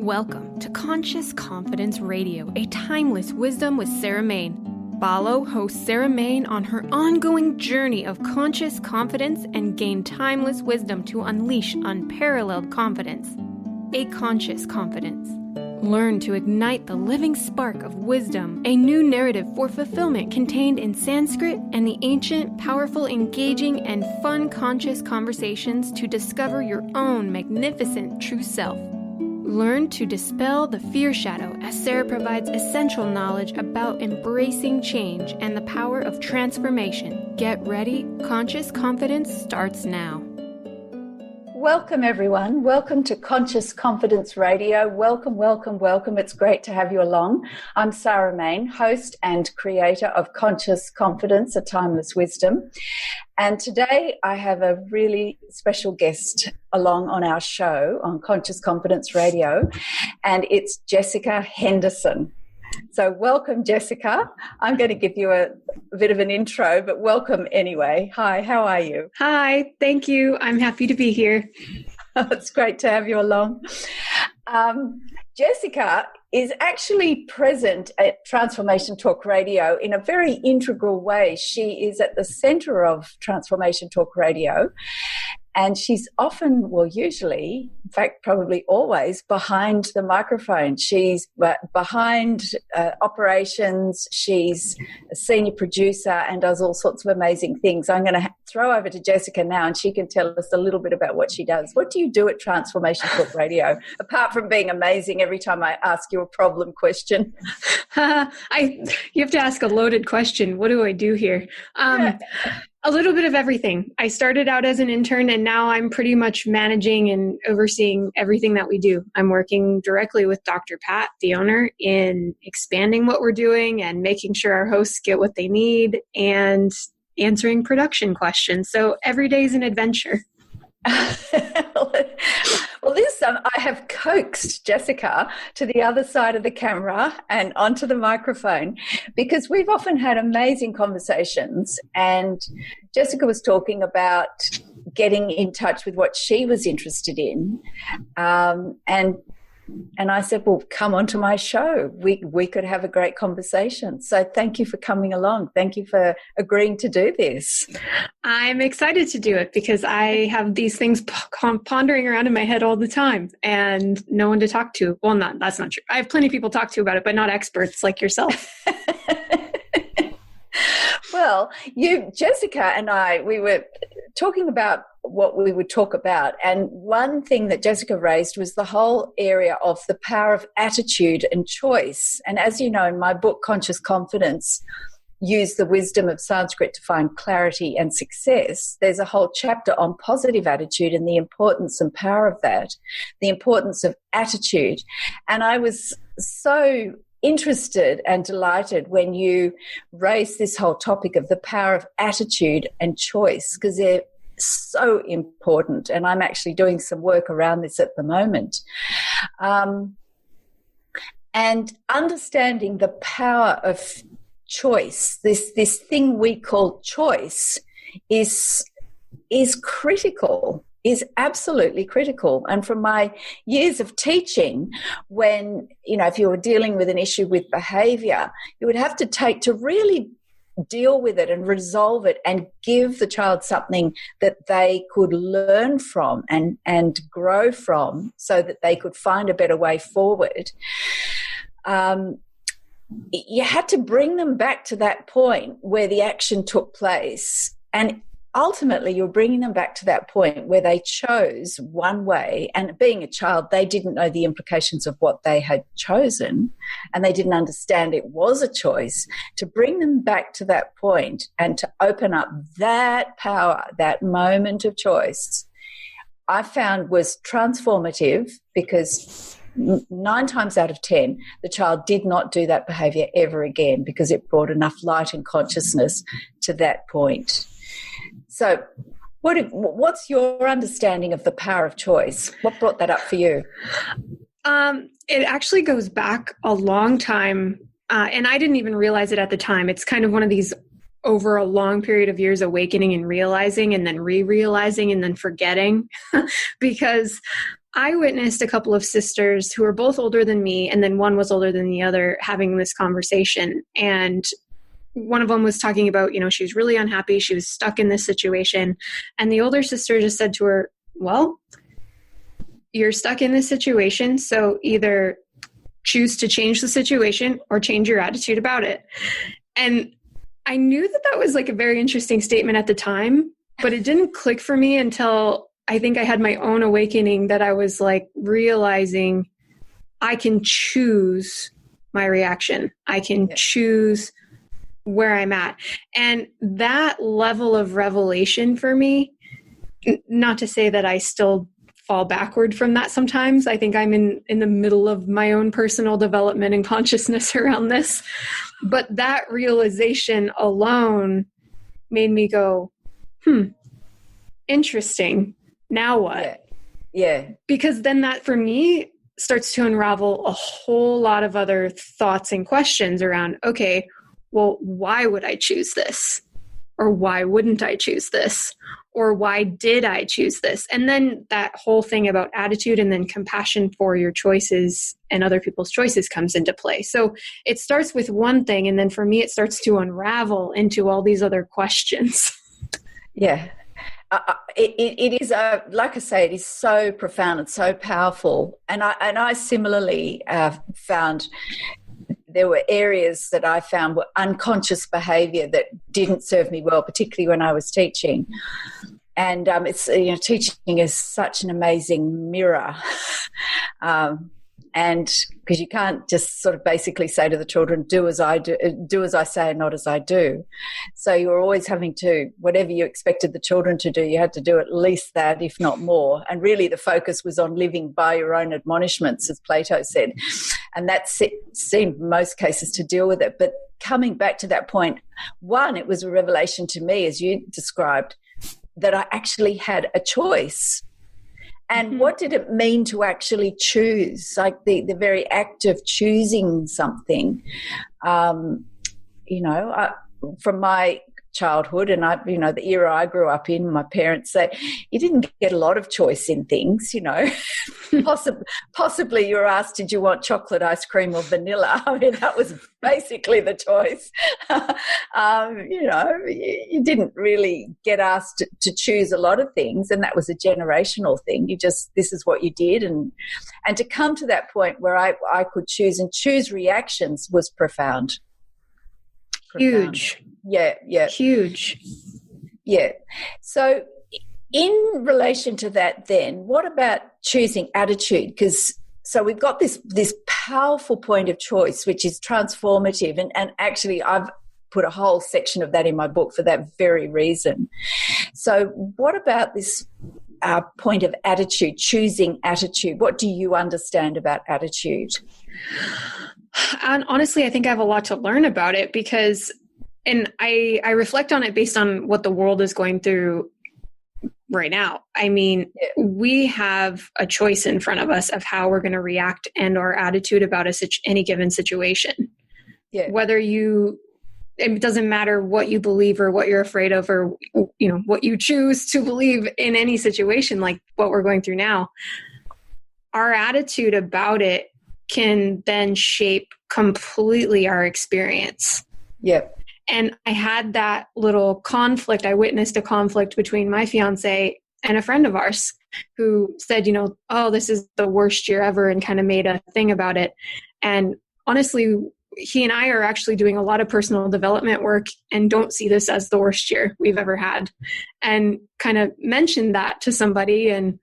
Welcome to Conscious Confidence Radio, a timeless wisdom with Sarah Main. Follow host Sarah Main on her ongoing journey of conscious confidence and gain timeless wisdom to unleash unparalleled confidence. A conscious confidence. Learn to ignite the living spark of wisdom, a new narrative for fulfillment contained in Sanskrit and the ancient, powerful, engaging, and fun conscious conversations to discover your own magnificent true self. Learn to dispel the fear shadow as Sarah provides essential knowledge about embracing change and the power of transformation. Get ready. Conscious Confidence starts now. Welcome, everyone. Welcome to Conscious Confidence Radio. Welcome, welcome, welcome. It's great to have you along. I'm Sarah Main, host and creator of Conscious Confidence, a Timeless Wisdom. And today I have a really special guest along on our show on Conscious Confidence Radio, and it's Jesica Henderson. So welcome, Jesica. I'm going to give you a bit of an intro, but welcome anyway. Hi, how are you? Hi, thank you. I'm happy to be here. It's great to have you along. Jesica is actually present at Transformation Talk Radio in a very integral way. She is at the center of Transformation Talk Radio, and she's often, well, usually, in fact, probably always, behind the microphone. She's behind operations. She's a senior producer and does all sorts of amazing things. I'm going to throw over to Jesica now, and she can tell us a little bit about what she does. What do you do at Transformation Talk Radio, apart from being amazing every time I ask you a problem question? You have to ask a loaded question. What do I do here? A little bit of everything. I started out as an intern, and now I'm pretty much managing and overseeing everything that we do. I'm working directly with Dr. Pat, the owner, in expanding what we're doing and making sure our hosts get what they need and answering production questions. So every day is an adventure. Well, this time I have coaxed Jesica to the other side of the camera and onto the microphone because we've often had amazing conversations, and Jesica was talking about getting in touch with what she was interested in, and I said, well, come onto my show. We could have a great conversation. So thank you for coming along. Thank you for agreeing to do this. I'm excited to do it because I have these things pondering around in my head all the time and no one to talk to. Well, that's not true. I have plenty of people to talk to about it, but not experts like yourself. Well, Jesica and I, we were talking about what we would talk about. And one thing that Jesica raised was the whole area of the power of attitude and choice. And as you know, in my book, Conscious Confidence, Use the Wisdom of Sanskrit to Find Clarity and Success, there's a whole chapter on positive attitude and the importance and power of that, the importance of attitude. And I was so interested and delighted when you raised this whole topic of the power of attitude and choice, because they're so important, and I'm actually doing some work around this at the moment. And understanding the power of choice, this thing we call choice, is critical, is absolutely critical. And from my years of teaching, when, if you were dealing with an issue with behavior, you would have to really deal with it and resolve it and give the child something that they could learn from and grow from so that they could find a better way forward. You had to bring them back to that point where the action took place, and ultimately you're bringing them back to that point where they chose one way, and being a child, they didn't know the implications of what they had chosen, and they didn't understand it was a choice. To bring them back to that point and to open up that power, that moment of choice, I found was transformative, because 9 times out of 10, the child did not do that behavior ever again because it brought enough light and consciousness to that point. So what's your understanding of the power of choice? What brought that up for you? It actually goes back a long time, and I didn't even realize it at the time. It's kind of one of these over a long period of years awakening and realizing, and then re-realizing and then forgetting because I witnessed a couple of sisters who were both older than me, and then one was older than the other, having this conversation. And one of them was talking about, she was really unhappy. She was stuck in this situation. And the older sister just said to her, well, you're stuck in this situation, so either choose to change the situation or change your attitude about it. And I knew that that was like a very interesting statement at the time, but it didn't click for me until I think I had my own awakening, that I was like realizing I can choose my reaction. I can choose where I'm at. And that level of revelation for me, not to say that I still fall backward from that sometimes. I think I'm in the middle of my own personal development and consciousness around this. But that realization alone made me go, interesting. Now what? Yeah. Because then that for me starts to unravel a whole lot of other thoughts and questions around, okay, well, why would I choose this? Or why wouldn't I choose this? Or why did I choose this? And then that whole thing about attitude and then compassion for your choices and other people's choices comes into play. So it starts with one thing, and then for me, it starts to unravel into all these other questions. Yeah. It is, like I say, it is so profound and so powerful. And I similarly found there were areas that I found were unconscious behaviour that didn't serve me well, particularly when I was teaching. And it's teaching is such an amazing mirror, and because you can't just sort of basically say to the children, do as I say, and not as I do. So you're always having to, whatever you expected the children to do, you had to do at least that, if not more. And really the focus was on living by your own admonishments, as Plato said. And that seemed in most cases to deal with it. But coming back to that point, one, it was a revelation to me, as you described, that I actually had a choice. And what did it mean to actually choose? Like the very act of choosing something, from my childhood and the era I grew up in, my parents say you didn't get a lot of choice in things, possibly you were asked, did you want chocolate ice cream or vanilla? I mean, that was basically the choice. You didn't really get asked to choose a lot of things, and that was a generational thing. This is what you did. And to come to that point where I could choose and choose reactions was profound. Huge. Yeah. Huge. Yeah. So in relation to that then, what about choosing attitude? So we've got this powerful point of choice, which is transformative. And actually I've put a whole section of that in my book for that very reason. So what about this point of attitude, choosing attitude? What do you understand about attitude? And honestly, I think I have a lot to learn about it and I reflect on it based on what the world is going through right now. I mean, we have a choice in front of us of how we're going to react and our attitude about any given situation. Yeah. It doesn't matter what you believe or what you're afraid of or, what you choose to believe in any situation like what we're going through now. Our attitude about it can then shape completely our experience. Yep. And I had that little conflict. I witnessed a conflict between my fiance and a friend of ours who said, oh, this is the worst year ever, and kind of made a thing about it. And honestly, he and I are actually doing a lot of personal development work and don't see this as the worst year we've ever had. And kind of mentioned that to somebody, and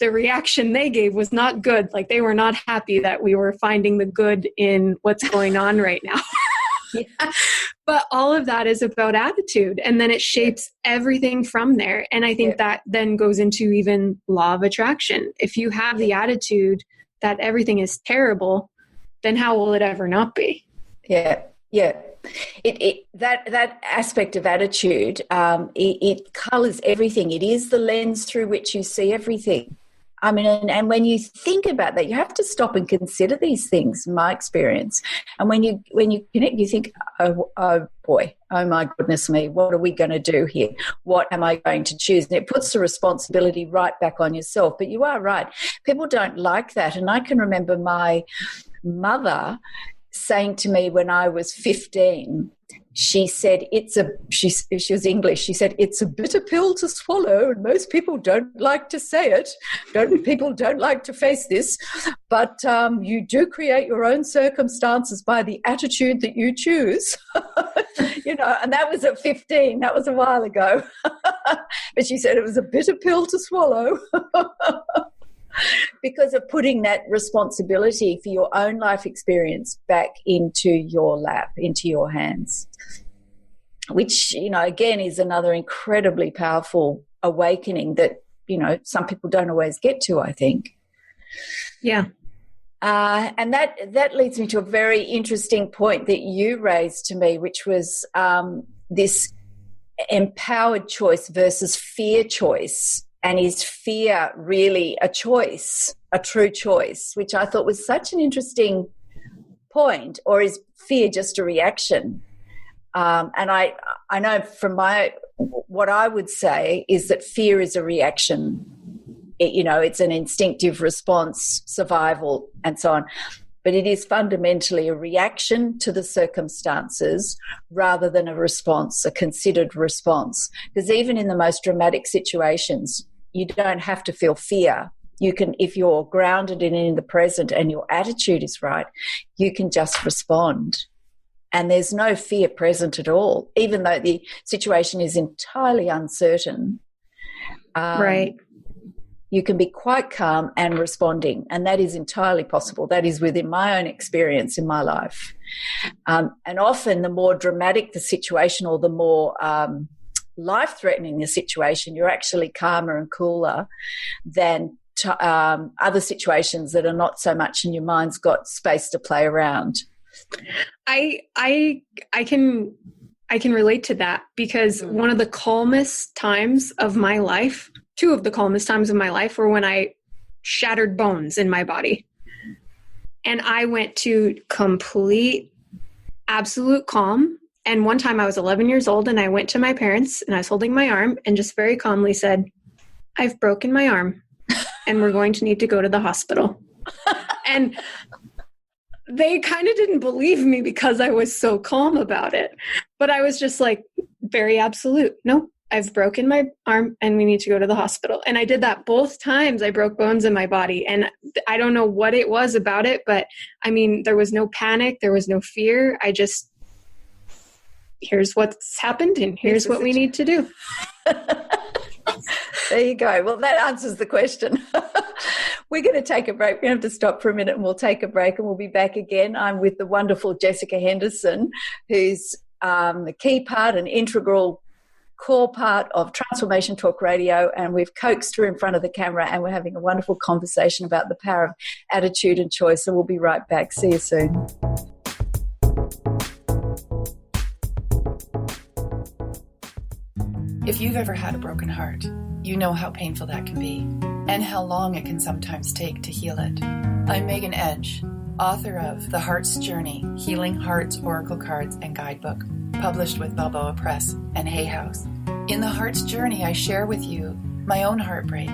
the reaction they gave was not good. Like, they were not happy that we were finding the good in what's going on right now. Yeah. But all of that is about attitude, and then it shapes everything from there. And I think that then goes into even law of attraction. If you have the attitude that everything is terrible, then how will it ever not be? Yeah. That aspect of attitude, it colors everything. It is the lens through which you see everything. I mean, and when you think about that, you have to stop and consider these things, in my experience. And when you connect, you think, oh boy, oh my goodness me, what are we going to do here? What am I going to choose? And it puts the responsibility right back on yourself. But you are right. People don't like that. And I can remember my mother saying to me when I was 15, she said, she was English, she said, it's a bitter pill to swallow and most people don't like to say it. People don't like to face this, but you do create your own circumstances by the attitude that you choose. You know, and that was at 15. That was a while ago. But she said it was a bitter pill to swallow. Because of putting that responsibility for your own life experience back into your lap, into your hands, which, you know, again, is another incredibly powerful awakening that, you know, some people don't always get to, I think. Yeah. And that leads me to a very interesting point that you raised to me, which was this empowered choice versus fear choice. And is fear really a choice, a true choice, which I thought was such an interesting point, or is fear just a reaction? And I know from what I would say is that fear is a reaction. You know, it's an instinctive response, survival, and so on. But it is fundamentally a reaction to the circumstances rather than a response, a considered response. Because even in the most dramatic situations, you don't have to feel fear. You can, if you're grounded in the present and your attitude is right, you can just respond. And there's no fear present at all, even though the situation is entirely uncertain. Right. You can be quite calm and responding, and that is entirely possible. That is within my own experience in my life. And often the more dramatic the situation or the more life-threatening the situation, you're actually calmer and cooler than other situations that are not so much, and your mind's got space to play around. I can relate to that, because one of the calmest times of my life, two of the calmest times of my life, were when I shattered bones in my body. And I went to complete, absolute calm. And one time I was 11 years old and I went to my parents and I was holding my arm and just very calmly said, I've broken my arm and we're going to need to go to the hospital. And they kind of didn't believe me because I was so calm about it. But I was just like, very absolute. No, I've broken my arm and we need to go to the hospital. And I did that both times. I broke bones in my body. And I don't know what it was about it, but I mean, there was no panic. There was no fear. I just, here's what's happened and here's what we need to do. There you go. Well, that answers the question. We're going to take a break. We have to stop for a minute and we'll take a break and we'll be back again. I'm with the wonderful Jesica Henderson, who's the key part and integral core part of Transformation Talk Radio, and we've coaxed her in front of the camera and we're having a wonderful conversation about the power of attitude and choice. So we'll be right back. See you soon. If you've ever had a broken heart, you know how painful that can be and how long it can sometimes take to heal it. I'm Megan Edge, author of The Heart's Journey, Healing Hearts, Oracle Cards, and Guidebook, published with Balboa Press and Hay House. In The Heart's Journey, I share with you my own heartbreak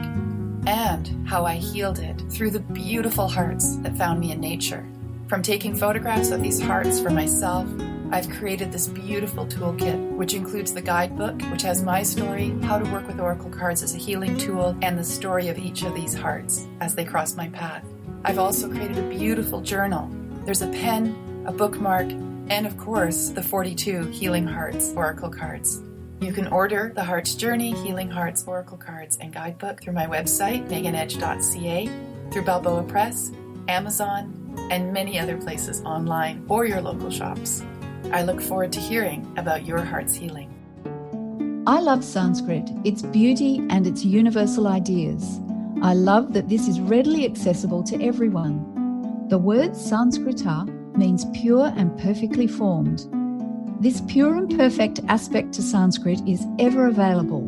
and how I healed it through the beautiful hearts that found me in nature. From taking photographs of these hearts for myself, I've created this beautiful toolkit, which includes the guidebook, which has my story, how to work with oracle cards as a healing tool, and the story of each of these hearts as they cross my path. I've also created a beautiful journal. There's a pen, a bookmark, and of course, the 42 Healing Hearts Oracle cards. You can order The Heart's Journey, Healing Hearts Oracle Cards, and Guidebook through my website, meganedge.ca, through Balboa Press, Amazon, and many other places online or your local shops. I look forward to hearing about your heart's healing. I love Sanskrit, its beauty and its universal ideas. I love that this is readily accessible to everyone. The word Sanskrita means pure and perfectly formed. This pure and perfect aspect to Sanskrit is ever available.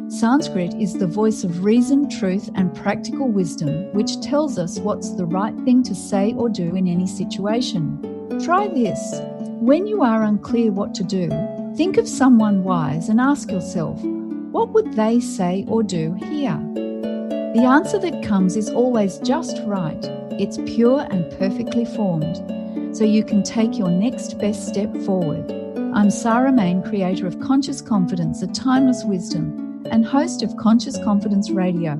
Sanskrit is the voice of reason, truth, and practical wisdom, which tells us what's the right thing to say or do in any situation. Try this. When you are unclear what to do, think of someone wise and ask yourself, what would they say or do here? The answer that comes is always just right. It's pure and perfectly formed, so you can take your next best step forward. I'm Sarah Main, creator of Conscious Confidence, a timeless wisdom, and host of Conscious Confidence Radio.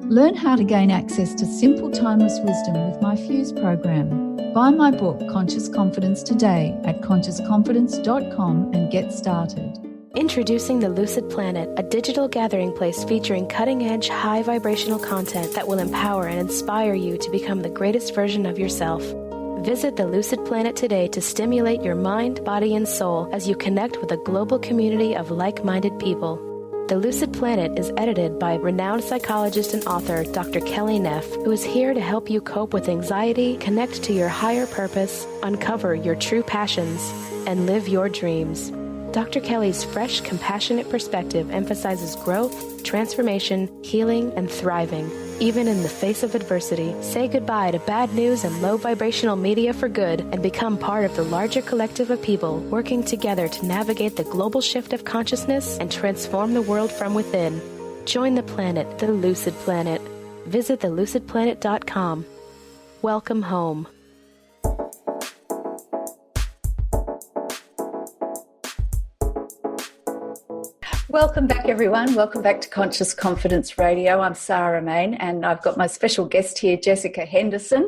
Learn how to gain access to simple, timeless wisdom with my Fuse program. Buy my book, Conscious Confidence, today at consciousconfidence.com and get started. Introducing the Lucid Planet, a digital gathering place featuring cutting-edge, high-vibrational content that will empower and inspire you to become the greatest version of yourself. Visit the Lucid Planet today to stimulate your mind, body, and soul as you connect with a global community of like-minded people. The Lucid Planet is edited by renowned psychologist and author Dr. Kelly Neff, who is here to help you cope with anxiety, connect to your higher purpose, uncover your true passions, and live your dreams. Dr. Kelly's fresh, compassionate perspective emphasizes growth, transformation, healing, and thriving. Even in the face of adversity, say goodbye to bad news and low vibrational media for good and become part of the larger collective of people working together to navigate the global shift of consciousness and transform the world from within. Join the planet, the Lucid Planet. Visit thelucidplanet.com. Welcome home. Welcome back, everyone. Welcome back to Conscious Confidence Radio. I'm Sarah Main, and I've got my special guest here, Jesica Henderson,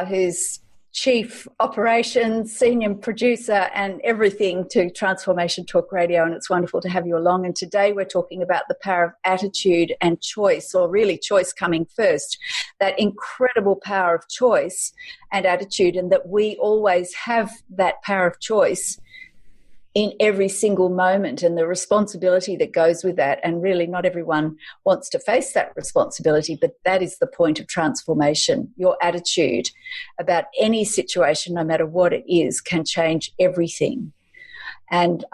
who's Chief Operations, Senior Producer, and everything to Transformation Talk Radio, and it's wonderful to have you along. And today we're talking about the power of attitude and choice, or really choice coming first, that incredible power of choice and attitude, and that we always have that power of choice in every single moment, and the responsibility that goes with that. And really not everyone wants to face that responsibility, but that is the point of transformation. Your attitude about any situation, no matter what it is, can change everything. And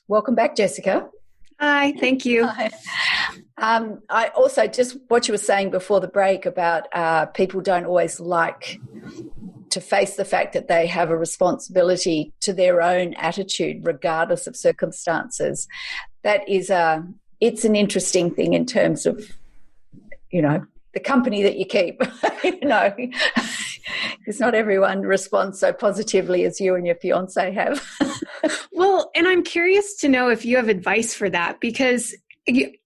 welcome back, Jesica. Hi, thank you. Hi. I also, just what you were saying before the break about people don't always like to face the fact that they have a responsibility to their own attitude, regardless of circumstances. That is it's an interesting thing in terms of, the company that you keep, because not everyone responds so positively as you and your fiance have. Well, and I'm curious to know if you have advice for that, because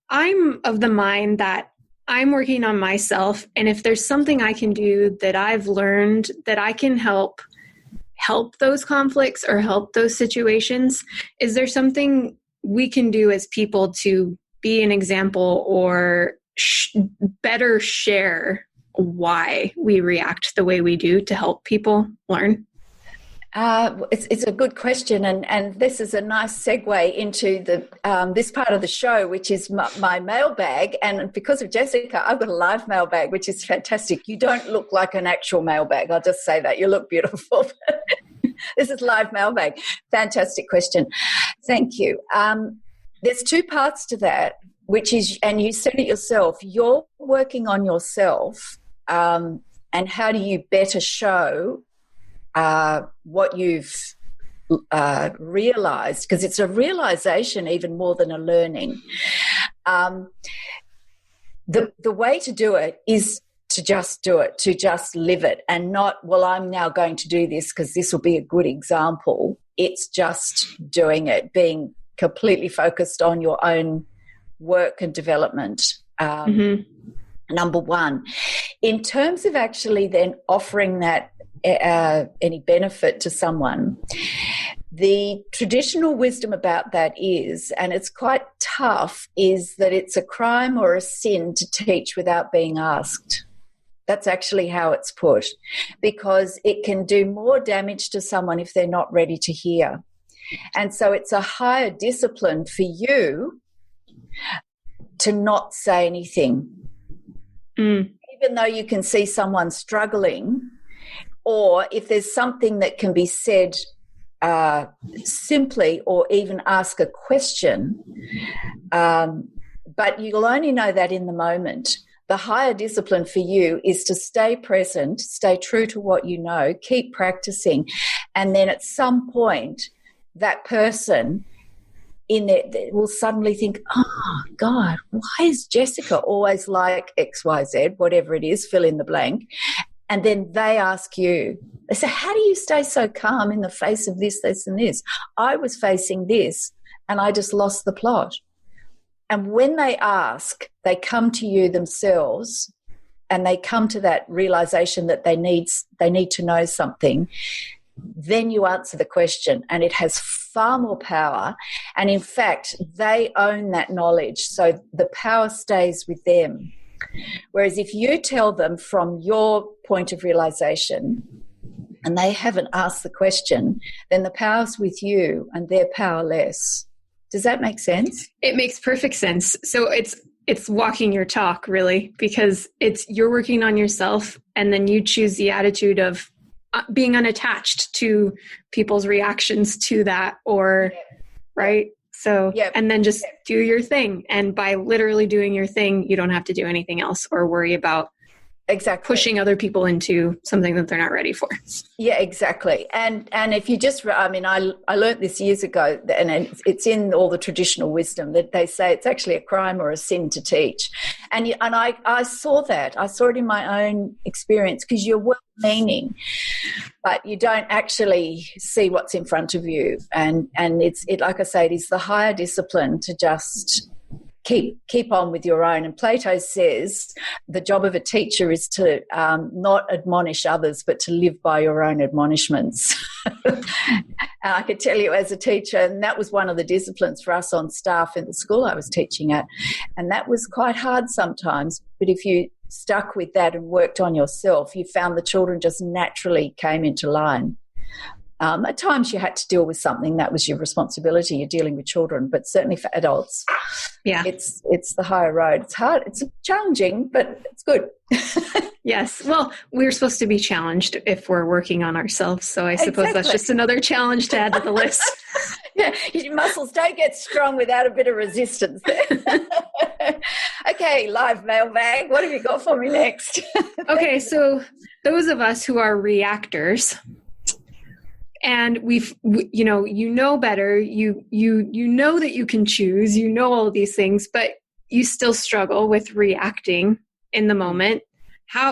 I'm of the mind that I'm working on myself, and if there's something I can do that I've learned that I can help those conflicts or help those situations, is there something we can do as people to be an example or better share why we react the way we do to help people learn? It's a good question, and this is a nice segue into this part of the show, which is my mailbag. And because of Jesica, I've got a live mailbag, which is fantastic. You don't look like an actual mailbag. I'll just say that. You look beautiful. This is live mailbag. Fantastic question. Thank you. There's two parts to that, which is, and you said it yourself, you're working on yourself, and how do you better show what you've realized, because it's a realization even more than a learning. The way to do it is to just do it, to just live it, and not, well, I'm now going to do this because this will be a good example. It's just doing it, being completely focused on your own work and development. Number one. In terms of actually then offering that any benefit to someone, the traditional wisdom about that is, and it's quite tough, is that it's a crime or a sin to teach without being asked. That's actually how it's put, because it can do more damage to someone if they're not ready to hear. And so it's a higher discipline for you to not say anything. Even though you can see someone struggling, or if there's something that can be said simply, or even ask a question, but you'll only know that in the moment. The higher discipline for you is to stay present, stay true to what you know, keep practicing, and then at some point that person in there will suddenly think, oh, God, why is Jessica always like XYZ, whatever it is, fill in the blank. And then they ask you, they say, how do you stay so calm in the face of this, this, and this? I was facing this, and I just lost the plot. And when they ask, they come to you themselves, and they come to that realization that they need to know something. Then you answer the question, and it has far more power. And in fact, they own that knowledge, so the power stays with them. Whereas if you tell them from your point of realization and they haven't asked the question, then the power's with you and they're powerless. Does that make sense? It makes perfect sense. So it's walking your talk, really, because you're working on yourself, and then you choose the attitude of being unattached to people's reactions to that, or right? So, and then just do your thing. And by literally doing your thing, you don't have to do anything else or worry about pushing other people into something that they're not ready for. Yeah, exactly. And if you just, I learned this years ago, and it's in all the traditional wisdom that they say it's actually a crime or a sin to teach. And I saw that. I saw it in my own experience, because you're well-meaning, but you don't actually see what's in front of you. And it's like I say, it is the higher discipline to just keep on with your own. And Plato says the job of a teacher is to not admonish others, but to live by your own admonishments. And I could tell you, as a teacher, and that was one of the disciplines for us on staff in the school I was teaching at, and that was quite hard sometimes. But if you stuck with that and worked on yourself, you found the children just naturally came into line. At times you had to deal with something that was your responsibility. You're dealing with children, but certainly for adults, it's the higher road. It's hard. It's challenging, but it's good. Yes. Well, we're supposed to be challenged if we're working on ourselves. So I suppose that's just another challenge to add to the list. Yeah, your muscles don't get strong without a bit of resistance there. Okay, live mailbag. What have you got for me next? Okay, so those of us who are reactors, and you know better, you know that you can choose, you know all of these things, but you still struggle with reacting in the moment.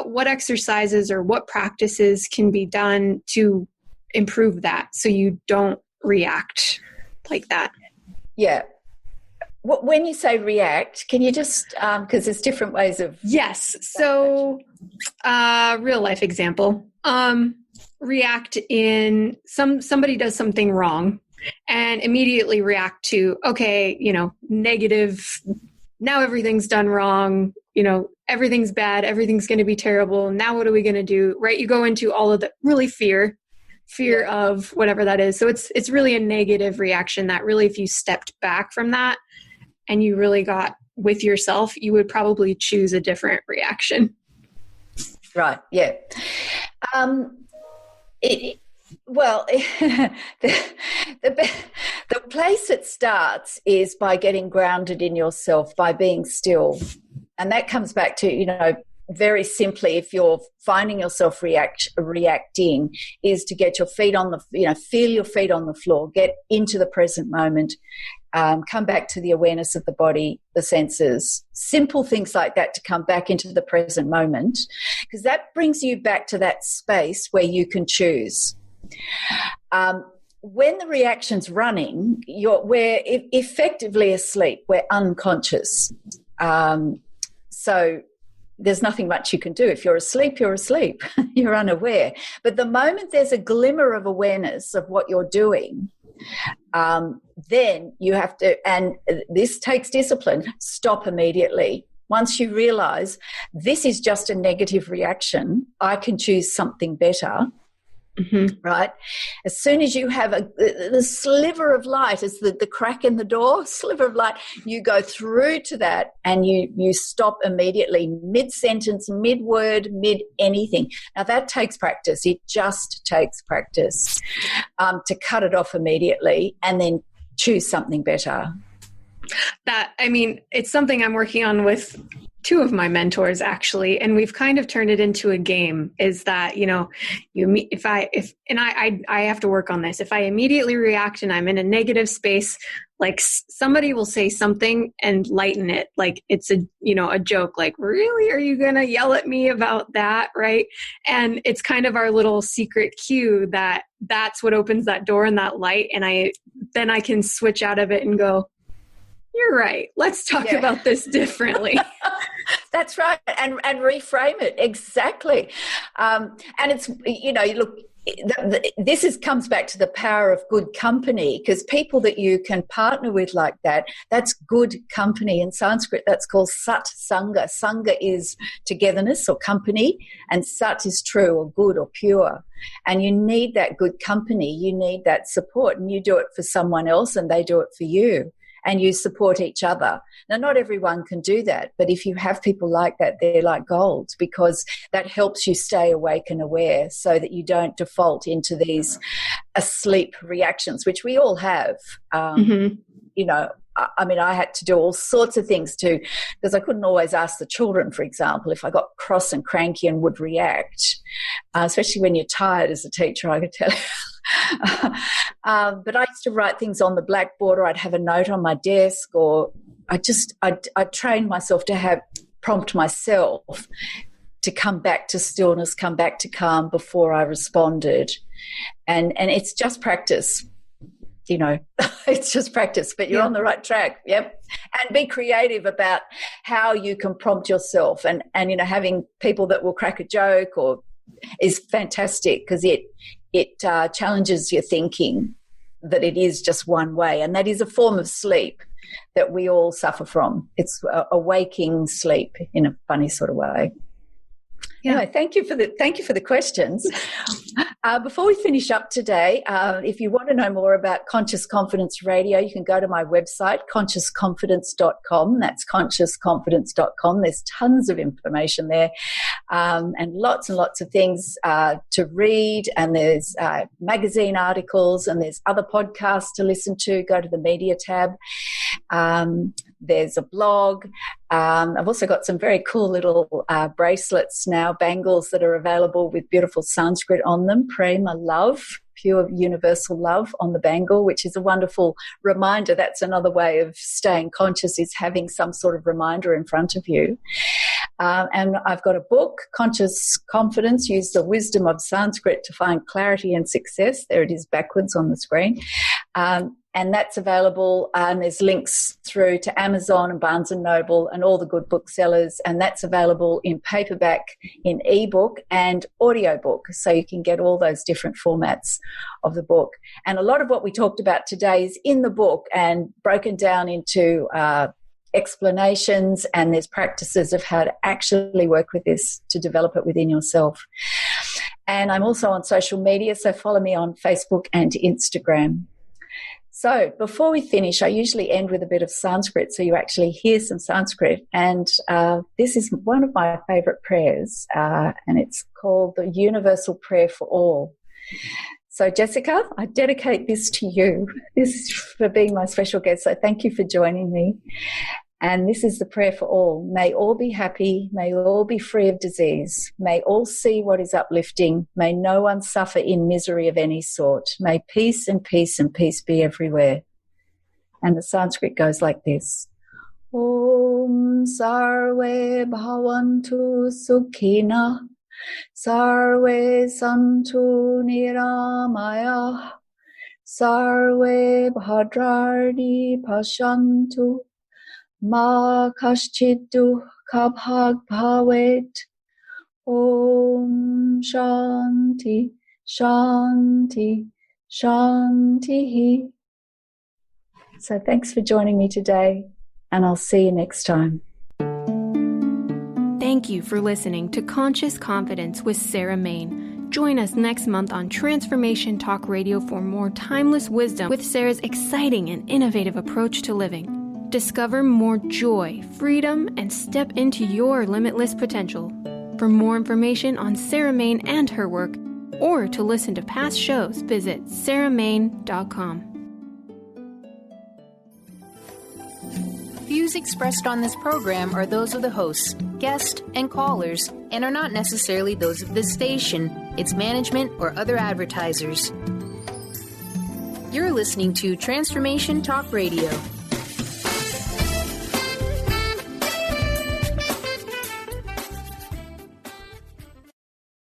What exercises or what practices can be done to improve that so you don't react like that? Yeah. When you say react, can you just, because there's different ways of... Yes. So real life example. React in somebody does something wrong and immediately react to, okay, negative, now everything's done wrong, everything's bad, everything's going to be terrible. Now what are we going to do? Right. You go into all of the really fear of whatever that is. So it's really a negative reaction that really, if you stepped back from that and you really got with yourself, you would probably choose a different reaction. Right. Yeah. The place it starts is by getting grounded in yourself, by being still. And that comes back to, very simply, if you're finding yourself reacting, is to get your feet on the, feel your feet on the floor, get into the present moment, come back to the awareness of the body, the senses, simple things like that to come back into the present moment, because that brings you back to that space where you can choose. When the reaction's running, we're effectively asleep, we're unconscious. So there's nothing much you can do. If you're asleep, you're asleep. You're unaware. But the moment there's a glimmer of awareness of what you're doing, then you have to, and this takes discipline, stop immediately. Once you realize this is just a negative reaction, I can choose something better. Mm-hmm. Right? As soon as you have the sliver of light, it's the crack in the door, sliver of light, you go through to that and you stop immediately, mid-sentence, mid-word, mid-anything. Now that takes practice. It just takes practice to cut it off immediately and then choose something better. It's something I'm working on with two of my mentors, actually, and we've kind of turned it into a game. Is that, I have to work on this. If I immediately react and I'm in a negative space, like somebody will say something and lighten it, like it's a joke, like, really, are you gonna yell at me about that, right? And it's kind of our little secret cue that's what opens that door and that light, and then I can switch out of it and go, you're right, let's talk about this differently. That's right, and reframe it, exactly. And it's, look, this comes back to the power of good company, because people that you can partner with like that, that's good company. In Sanskrit, that's called sat sangha. Sangha is togetherness or company, and sat is true or good or pure. And you need that good company. You need that support, and you do it for someone else and they do it for you. And you support each other. Now, not everyone can do that, but if you have people like that, they're like gold, because that helps you stay awake and aware so that you don't default into these asleep reactions, which we all have. I had to do all sorts of things because I couldn't always ask the children, for example, if I got cross and cranky and would react, especially when you're tired as a teacher, I could tell you. But I used to write things on the blackboard, or I'd have a note on my desk, or I trained myself to prompt myself to come back to stillness, come back to calm before I responded. And it's just practice, it's just practice, but you're on the right track. Yep. And be creative about how you can prompt yourself, and having people that will crack a joke is fantastic, because it challenges your thinking that it is just one way, and that is a form of sleep that we all suffer from. It's a waking sleep in a funny sort of way. Anyway, thank you for the questions. Before we finish up today, if you want to know more about Conscious Confidence Radio, you can go to my website, consciousconfidence.com. That's consciousconfidence.com. There's tons of information there, and lots of things to read, and there's magazine articles, and there's other podcasts to listen to. Go to the media tab. There's a blog. I've also got some very cool little bracelets now, bangles that are available with beautiful Sanskrit on them. Prema, love, pure universal love on the bangle, which is a wonderful reminder. That's another way of staying conscious, is having some sort of reminder in front of you. And I've got a book, Conscious Confidence, Use the Wisdom of Sanskrit to Find Clarity and Success. There it is backwards on the screen. And that's available, and there's links through to Amazon and Barnes & Noble and all the good booksellers, and that's available in paperback, in ebook and audiobook, so you can get all those different formats of the book. And a lot of what we talked about today is in the book and broken down into explanations, and there's practices of how to actually work with this to develop it within yourself. And I'm also on social media, so follow me on Facebook and Instagram. So before we finish, I usually end with a bit of Sanskrit, so you actually hear some Sanskrit. And this is one of my favorite prayers, and it's called the Universal Prayer for All. So, Jesica, I dedicate this to you. This is for being my special guest, so thank you for joining me. And this is the prayer for all. May all be happy. May all be free of disease. May all see what is uplifting. May no one suffer in misery of any sort. May peace and peace and peace be everywhere. And the Sanskrit goes like this. Om sarve bhavantu sukhina. Sarve santu niramaya. Sarve bhadrarni pashantu. Ma kaschit dukkha bhag bhavet. Om shanti, shanti, shanti. So thanks for joining me today, and I'll see you next time. Thank you for listening to Conscious Confidence with Sarah Main. Join us next month on Transformation Talk Radio for more timeless wisdom with Sarah's exciting and innovative approach to living. Discover more joy, freedom, and step into your limitless potential. For more information on Sarah Main and her work, or to listen to past shows, visit sarahmain.com. Views expressed on this program are those of the hosts, guests, and callers, and are not necessarily those of this station, its management, or other advertisers. You're listening to Transformation Talk Radio.